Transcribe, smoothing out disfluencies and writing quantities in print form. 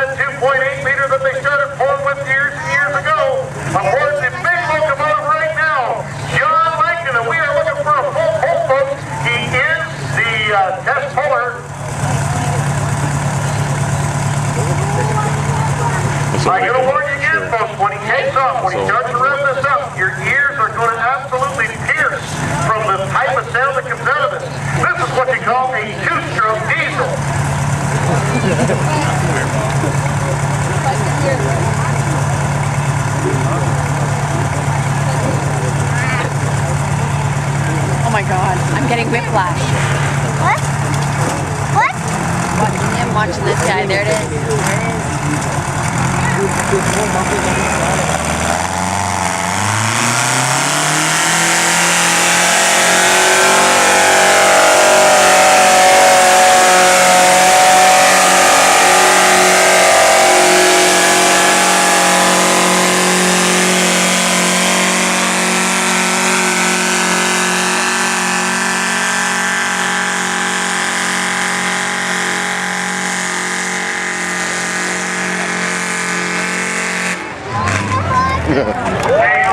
that 2.8 meter that they started pulling with years and years ago. Aboard the big locomotive right now, John Lincoln, and we are looking for a full pull, folks. He is the test puller. I gotta warn you again, folks, when he takes off, when he starts to rev this up, your ears are going to absolutely pierce from the type of sound that comes out of this. This is what you call a two-stroke diesel. Oh my God, I'm getting whiplash. What? What? I'm watching this guy. There it is. There it is. Hey,